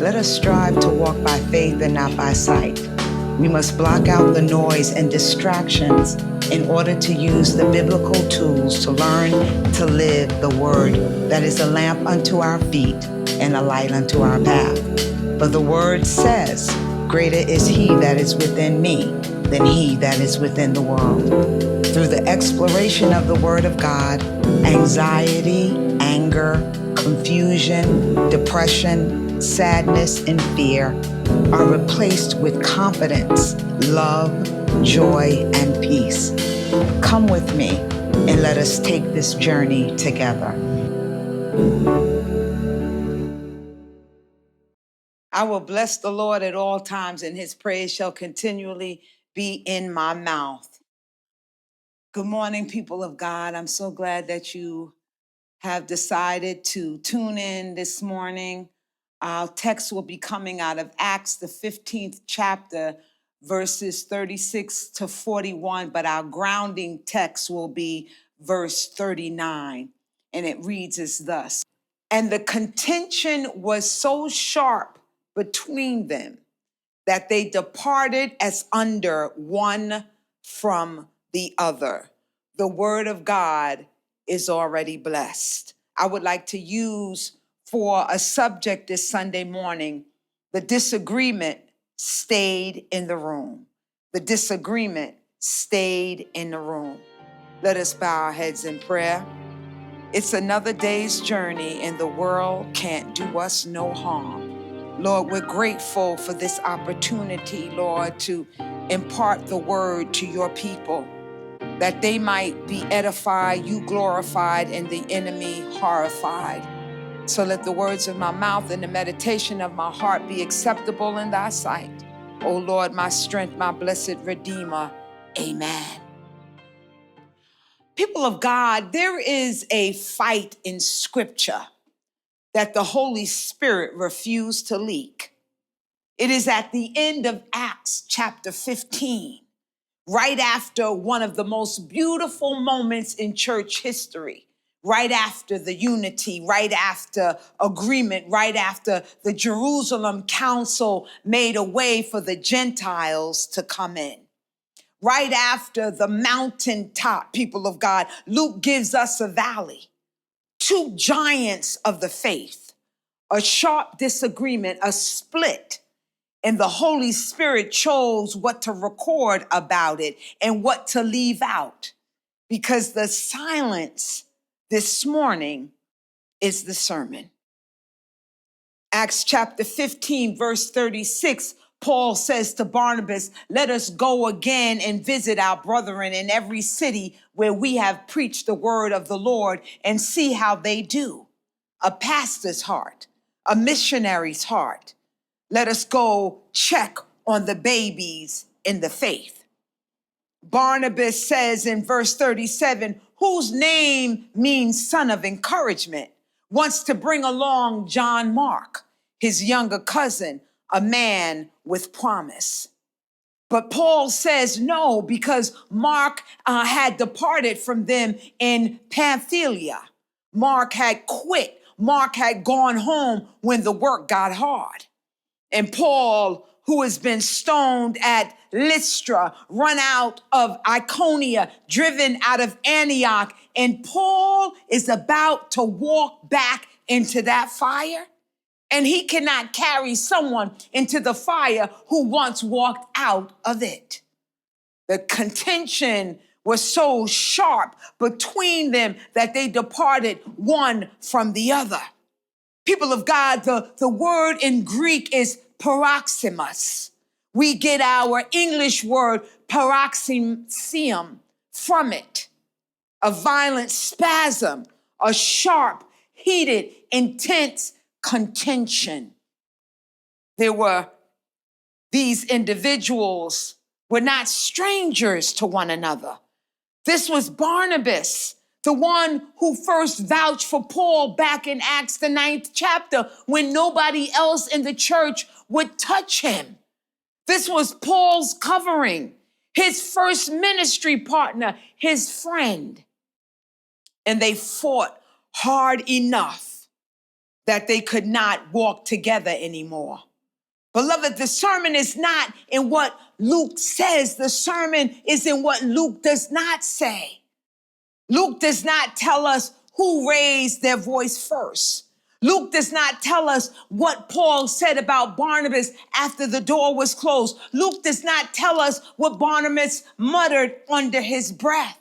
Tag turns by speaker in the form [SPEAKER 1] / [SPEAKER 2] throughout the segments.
[SPEAKER 1] Let us strive to walk by faith and not by sight. We must block out the noise and distractions in order to use the biblical tools to learn to live the word that is a lamp unto our feet and a light unto our path. For the word says, greater is he that is within me than he that is within the world. Through the exploration of the word of God, anxiety, anger, confusion, depression, sadness, and fear are replaced with confidence, love, joy, and peace. Come with me and let us take this journey together. I will bless the Lord at all times, and his praise shall continually be in my mouth. Good morning, people of God. I'm so glad that you have decided to tune in this morning. Our text will be coming out of Acts, the 15th chapter, verses 36 to 41, but our grounding text will be verse 39, and it reads as thus. And the contention was so sharp between them that they departed as under one from the other. The word of God is already blessed. I would like to use for a subject this Sunday morning, the disagreement stayed in the room. The disagreement stayed in the room. Let us bow our heads in prayer. It's another day's journey and the world can't do us no harm. Lord, we're grateful for this opportunity, Lord, to impart the word to your people, that they might be edified, you glorified, and the enemy horrified. So let the words of my mouth and the meditation of my heart be acceptable in thy sight. O Lord, my strength, my blessed Redeemer. Amen. People of God, there is a fight in Scripture that the Holy Spirit refused to leak. It is at the end of Acts chapter 15, right after one of the most beautiful moments in church history, right after the unity, right after agreement, right after the Jerusalem Council made a way for the Gentiles to come in. Right after the mountaintop, people of God, Luke gives us a valley, two giants of the faith, a sharp disagreement, a split, and the Holy Spirit chose what to record about it and what to leave out, because the silence this morning is the sermon. Acts chapter 15, verse 36, Paul says to Barnabas, let us go again and visit our brethren in every city where we have preached the word of the Lord and see how they do. A pastor's heart, a missionary's heart. Let us go check on the babies in the faith. Barnabas says in verse 37, whose name means son of encouragement, wants to bring along John Mark, his younger cousin, a man with promise. But Paul says no, because Mark had departed from them in Pamphylia. Mark had quit. Mark had gone home when the work got hard. And Paul, who has been stoned at Lystra, run out of Iconium, driven out of Antioch, and Paul is about to walk back into that fire. And he cannot carry someone into the fire who once walked out of it. The contention was so sharp between them that they departed one from the other. People of God, the word in Greek is paroxysmos. We get our English word paroxysm from it. A violent spasm, a sharp, heated, intense contention. These individuals were not strangers to one another. This was Barnabas, the one who first vouched for Paul back in Acts, the 9th chapter, when nobody else in the church would touch him. This was Paul's covering, his first ministry partner, his friend. And they fought hard enough that they could not walk together anymore. Beloved, the sermon is not in what Luke says. The sermon is in what Luke does not say. Luke does not tell us who raised their voice first. Luke does not tell us what Paul said about Barnabas after the door was closed. Luke does not tell us what Barnabas muttered under his breath.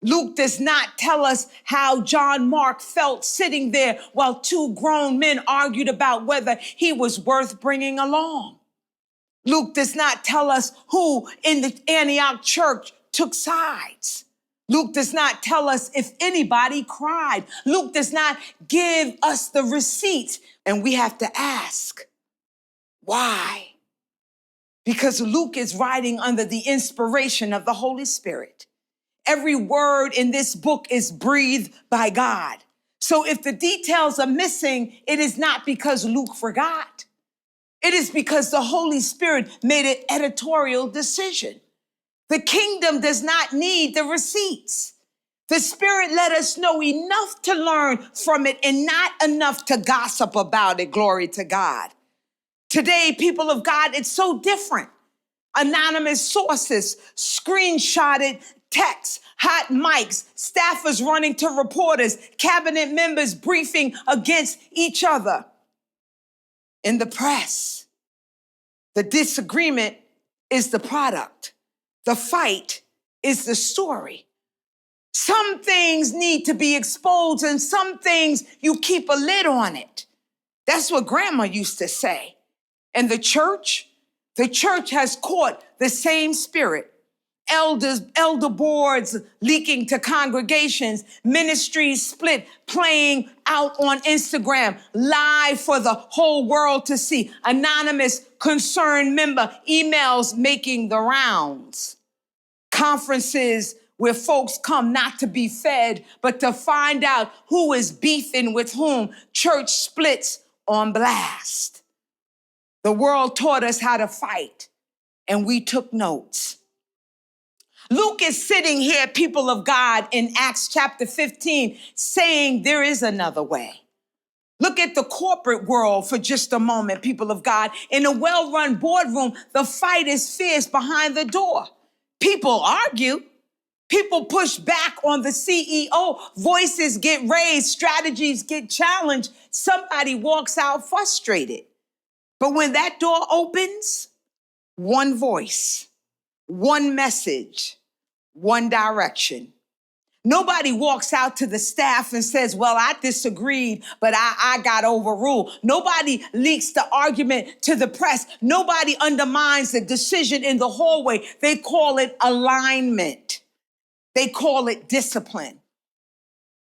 [SPEAKER 1] Luke does not tell us how John Mark felt sitting there while two grown men argued about whether he was worth bringing along. Luke does not tell us who in the Antioch church took sides. Luke does not tell us if anybody cried. Luke does not give us the receipts, and we have to ask, why? Because Luke is writing under the inspiration of the Holy Spirit. Every word in this book is breathed by God. So if the details are missing, it is not because Luke forgot. It is because the Holy Spirit made an editorial decision. The kingdom does not need the receipts. The Spirit let us know enough to learn from it and not enough to gossip about it. Glory to God. Today, people of God, it's so different. Anonymous sources, screenshotted texts, hot mics, staffers running to reporters, cabinet members briefing against each other. In the press, the disagreement is the product. The fight is the story. Some things need to be exposed and some things you keep a lid on it. That's what Grandma used to say. And the church has caught the same spirit. Elder boards leaking to congregations, ministries split, playing out on Instagram, live for the whole world to see. Anonymous concerned member emails making the rounds. Conferences where folks come not to be fed, but to find out who is beefing with whom. Church splits on blast. The world taught us how to fight, and we took notes. Luke is sitting here, people of God, in Acts chapter 15, saying there is another way. Look at the corporate world for just a moment, people of God. In a well-run boardroom, the fight is fierce behind the door. People argue. People push back on the CEO. Voices get raised. Strategies get challenged. Somebody walks out frustrated. But when that door opens, one voice, one message, one direction. Nobody walks out to the staff and says, well, I disagreed, but I got overruled. Nobody leaks the argument to the press. Nobody undermines the decision in the hallway. They call it alignment. They call it discipline.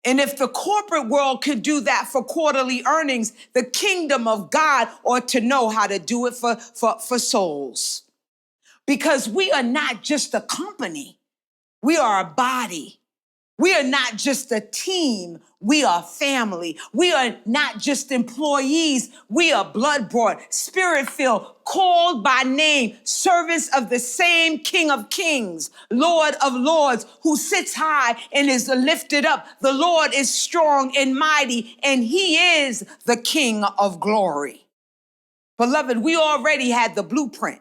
[SPEAKER 1] And if the corporate world could do that for quarterly earnings, the kingdom of God ought to know how to do it for souls. Because we are not just a company. We are a body. We are not just a team, we are family. We are not just employees, we are blood-bought, spirit-filled, called by name, servants of the same King of Kings, Lord of Lords, who sits high and is lifted up. The Lord is strong and mighty, and he is the King of glory. Beloved, we already had the blueprint.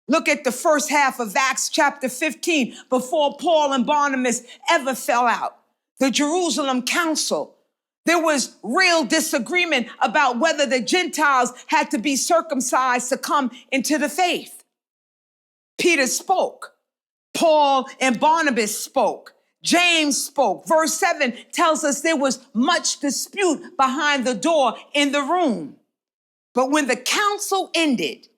[SPEAKER 1] Look at the first half of Acts chapter 15, before Paul and Barnabas ever fell out. The Jerusalem council. There was real disagreement about whether the Gentiles had to be circumcised to come into the faith. Peter spoke. Paul and Barnabas spoke. James spoke. Verse 7 tells us there was much dispute behind the door in the room. But when the council ended,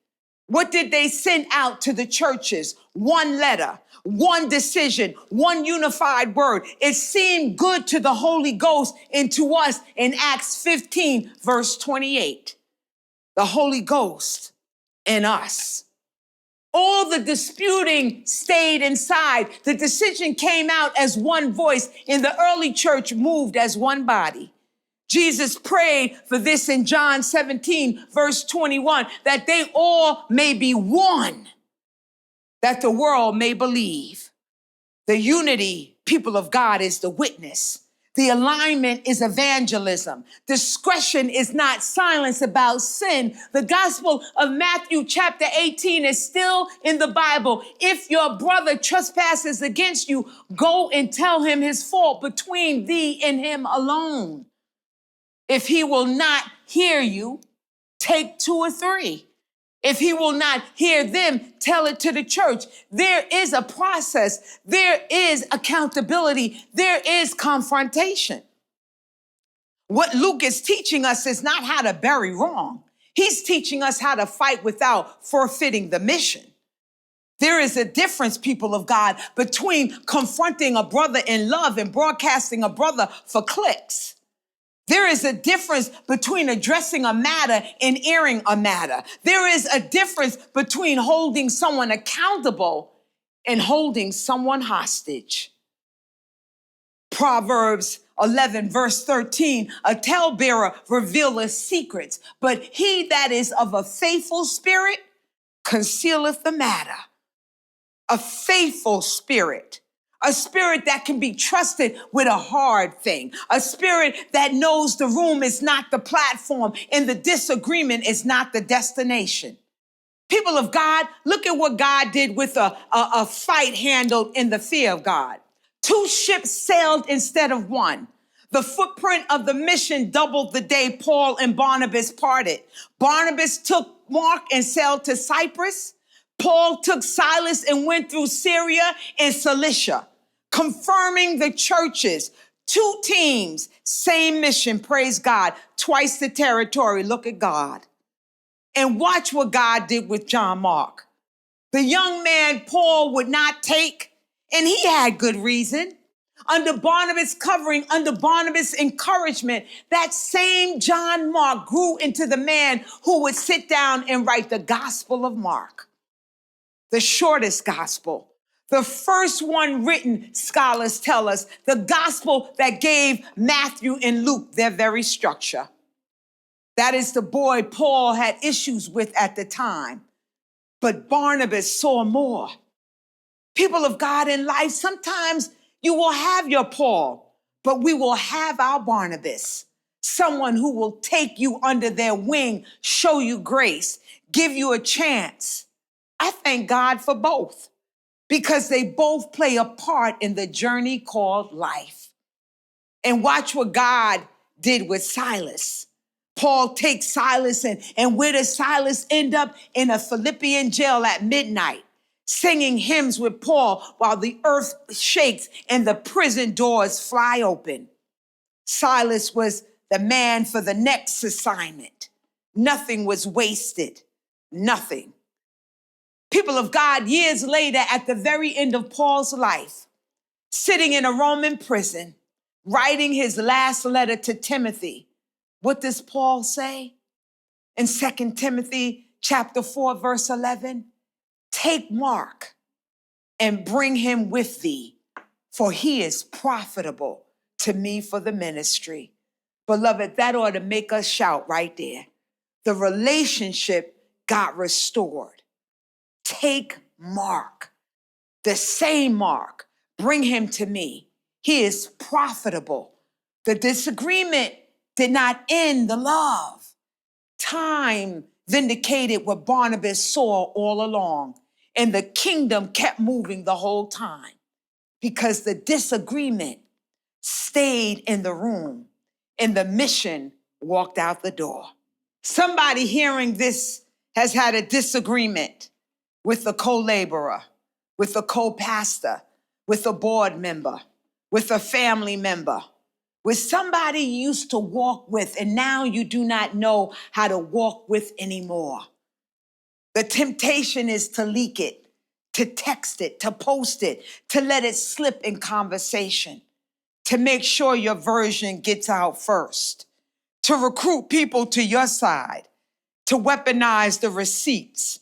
[SPEAKER 1] what did they send out to the churches? One letter, one decision, one unified word. It seemed good to the Holy Ghost and to us in Acts 15, verse 28. The Holy Ghost in us. All the disputing stayed inside. The decision came out as one voice, and the early church moved as one body. Jesus prayed for this in John 17, verse 21, that they all may be one, that the world may believe. The unity, people of God, is the witness. The alignment is evangelism. Discretion is not silence about sin. The gospel of Matthew chapter 18 is still in the Bible. If your brother trespasses against you, go and tell him his fault between thee and him alone. If he will not hear you, take two or three. If he will not hear them, tell it to the church. There is a process. There is accountability. There is confrontation. What Luke is teaching us is not how to bury wrong. He's teaching us how to fight without forfeiting the mission. There is a difference, people of God, between confronting a brother in love and broadcasting a brother for clicks. There is a difference between addressing a matter and airing a matter. There is a difference between holding someone accountable and holding someone hostage. Proverbs 11, verse 13, a talebearer revealeth secrets, but he that is of a faithful spirit concealeth the matter. A faithful spirit. A spirit that can be trusted with a hard thing. A spirit that knows the room is not the platform and the disagreement is not the destination. People of God, look at what God did with a fight handled in the fear of God. 2 ships sailed instead of one. The footprint of the mission doubled the day Paul and Barnabas parted. Barnabas took Mark and sailed to Cyprus. Paul took Silas and went through Syria and Cilicia, confirming the churches. 2 teams, same mission, praise God, twice the territory, look at God. And watch what God did with John Mark. The young man Paul would not take, and he had good reason. Under Barnabas' covering, under Barnabas' encouragement, that same John Mark grew into the man who would sit down and write the Gospel of Mark. The shortest gospel, the first one written, scholars tell us, the gospel that gave Matthew and Luke their very structure. That is the boy Paul had issues with at the time, but Barnabas saw more. People of God in life, sometimes you will have your Paul, but we will have our Barnabas, someone who will take you under their wing, show you grace, give you a chance. I thank God for both because they both play a part in the journey called life. And watch what God did with Silas. Paul takes Silas and where does Silas end up? In a Philippian jail at midnight, singing hymns with Paul while the earth shakes and the prison doors fly open. Silas was the man for the next assignment. Nothing was wasted, nothing. People of God, years later, at the very end of Paul's life, sitting in a Roman prison, writing his last letter to Timothy, what does Paul say? In 2 Timothy chapter 4, verse 11, take Mark and bring him with thee, for he is profitable to me for the ministry. Beloved, that ought to make us shout right there. The relationship got restored. Take Mark, the same Mark, bring him to me. He is profitable. The disagreement did not end the love. Time vindicated what Barnabas saw all along, and the kingdom kept moving the whole time because the disagreement stayed in the room and the mission walked out the door. Somebody hearing this has had a disagreement with a co-laborer, with a co-pastor, with a board member, with a family member, with somebody you used to walk with and now you do not know how to walk with anymore. The temptation is to leak it, to text it, to post it, to let it slip in conversation, to make sure your version gets out first, to recruit people to your side, to weaponize the receipts.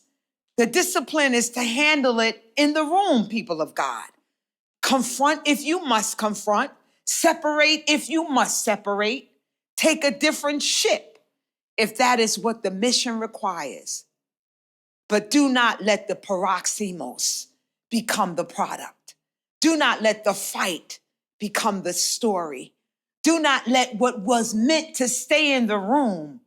[SPEAKER 1] The discipline is to handle it in the room, people of God. Confront if you must confront. Separate if you must separate. Take a different ship if that is what the mission requires. But do not let the paroxysmos become the product. Do not let the fight become the story. Do not let what was meant to stay in the room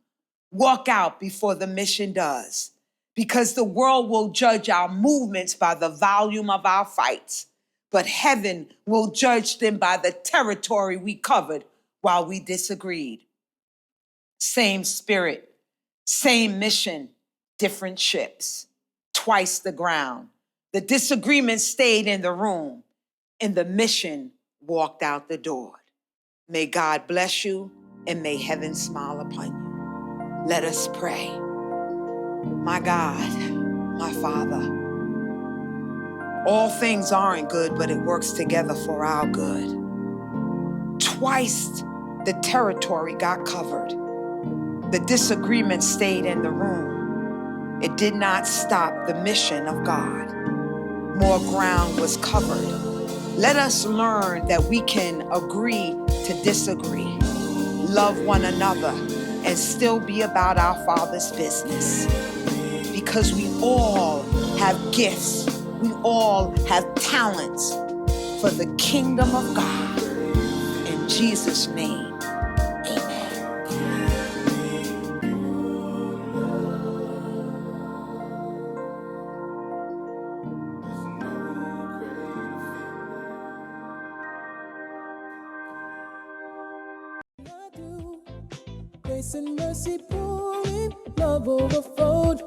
[SPEAKER 1] walk out before the mission does, because the world will judge our movements by the volume of our fights, but heaven will judge them by the territory we covered while we disagreed. Same spirit, same mission, different ships, twice the ground. The disagreement stayed in the room, and the mission walked out the door. May God bless you, and may heaven smile upon you. Let us pray. My God, my Father, all things aren't good, but it works together for our good. Twice the territory got covered. The disagreement stayed in the room. It did not stop the mission of God. More ground was covered. Let us learn that we can agree to disagree, love one another, and still be about our Father's business. Because we all have gifts, we all have talents for the kingdom of God. In Jesus' name, amen.
[SPEAKER 2] Grace and mercy pouring, love overflowed.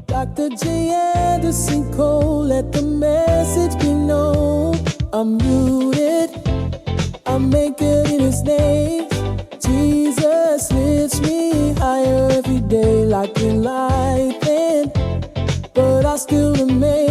[SPEAKER 2] Dr. J. Anderson Cole, let the message be known. I'm rooted, I'm anchored in his name. Jesus lifts me higher every day like enlightened, but I still remain.